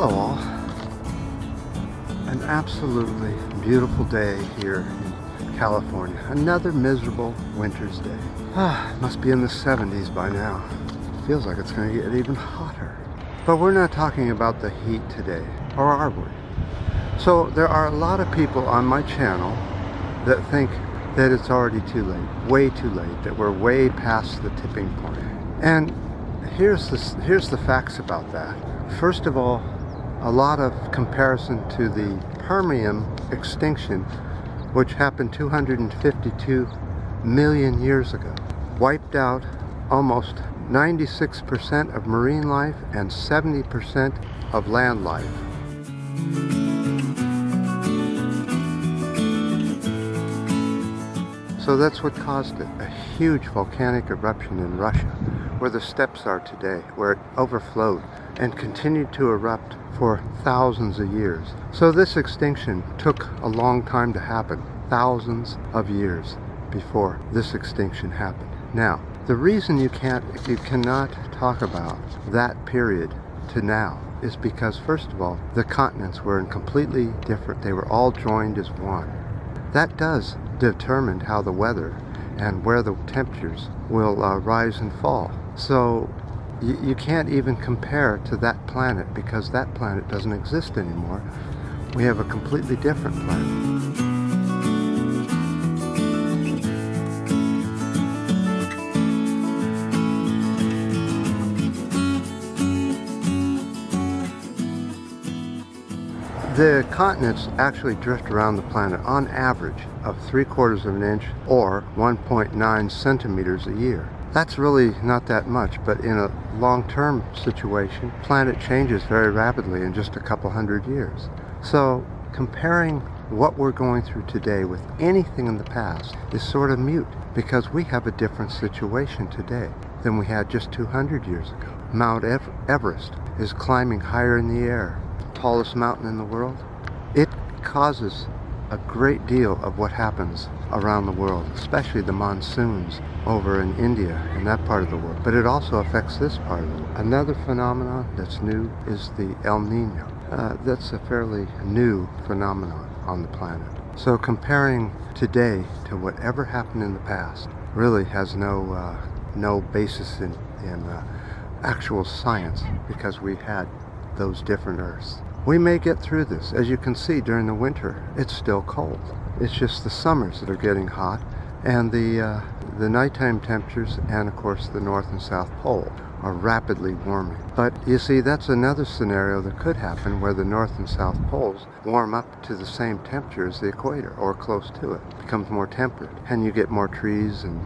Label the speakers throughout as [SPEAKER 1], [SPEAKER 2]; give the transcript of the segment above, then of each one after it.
[SPEAKER 1] Hello all. An absolutely beautiful day here in California. Another miserable winter's day. It must be in the 70s by now. Feels like it's going to get even hotter. But we're not talking about the heat today, or are we? So there are a lot of people on my channel that think that it's already too late, way too late, that we're way past the tipping point. And here's the facts about that. First of all, a lot of comparison to the Permian Extinction, which happened 252 million years ago. Wiped out almost 96% of marine life and 70% of land life. So that's what caused it, a huge volcanic eruption in Russia, where the steppes are today, where it overflowed and continued to erupt for thousands of years. So this extinction took a long time to happen, thousands of years before this extinction happened. Now, the reason you cannot talk about that period to now is because, first of all, the continents were in completely different, they were all joined as one. That does determine how the weather and where the temperatures will rise and fall. So you can't even compare to that planet, because that planet doesn't exist anymore. We have a completely different planet. The continents actually drift around the planet on average of 3/4 of an inch or 1.9 centimeters a year. That's really not that much, but in a long-term situation, the planet changes very rapidly in just a couple hundred years. So comparing what we're going through today with anything in the past is sort of mute, because we have a different situation today than we had just 200 years ago. Mount Everest is climbing higher in the air. Tallest mountain in the world. It causes a great deal of what happens around the world, especially the monsoons over in India and that part of the world. But it also affects this part of the world. Another phenomenon that's new is the El Nino. That's a fairly new phenomenon on the planet. So comparing today to whatever happened in the past really has no basis in actual science, because we had those different Earths. We may get through this. As you can see, during the winter, it's still cold. It's just the summers that are getting hot, and the nighttime temperatures, and of course the North and South Pole, are rapidly warming. But you see, that's another scenario that could happen, where the North and South Poles warm up to the same temperature as the equator, or close to it. It becomes more temperate, and you get more trees and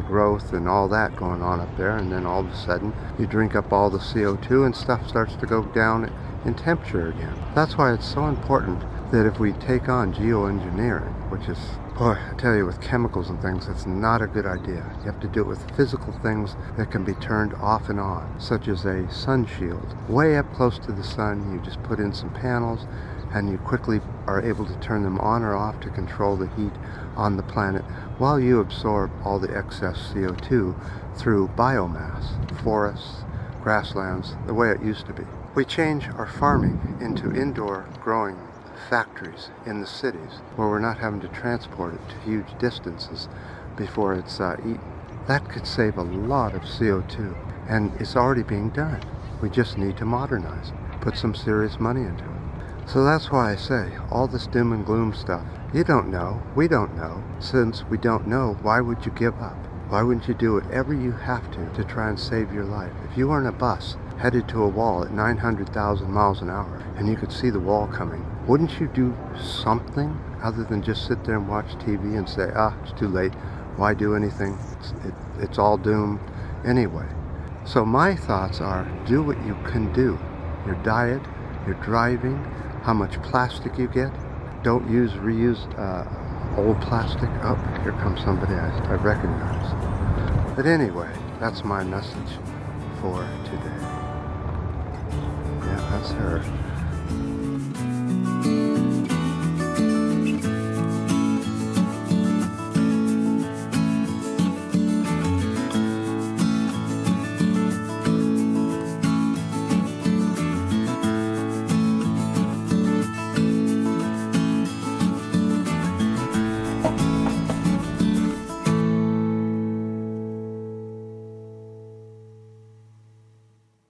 [SPEAKER 1] growth and all that going on up there, and then all of a sudden you drink up all the CO2 and stuff starts to go down in temperature again. That's why it's so important that if we take on geoengineering, which is, boy, I tell you, with chemicals and things, it's not a good idea. You have to do it with physical things that can be turned off and on, such as a sun shield. Way up close to the sun, you just put in some panels, and you quickly are able to turn them on or off to control the heat on the planet while you absorb all the excess CO2 through biomass, forests, grasslands, the way it used to be. We change our farming into indoor growing factories in the cities, where we're not having to transport it to huge distances before it's eaten. That could save a lot of CO2, and it's already being done. We just need to modernize it, put some serious money into it. So that's why I say, all this doom and gloom stuff, you don't know, we don't know. Since we don't know, why would you give up? Why wouldn't you do whatever you have to try and save your life? If you were in a bus headed to a wall at 900,000 miles an hour, and you could see the wall coming, wouldn't you do something other than just sit there and watch TV and say, it's too late, why do anything? It's all doomed anyway. So my thoughts are, do what you can do. Your diet, your driving, how much plastic you get. Don't use reused old plastic. Oh, here comes somebody I recognize. But anyway, that's my message for today. Yeah, that's her.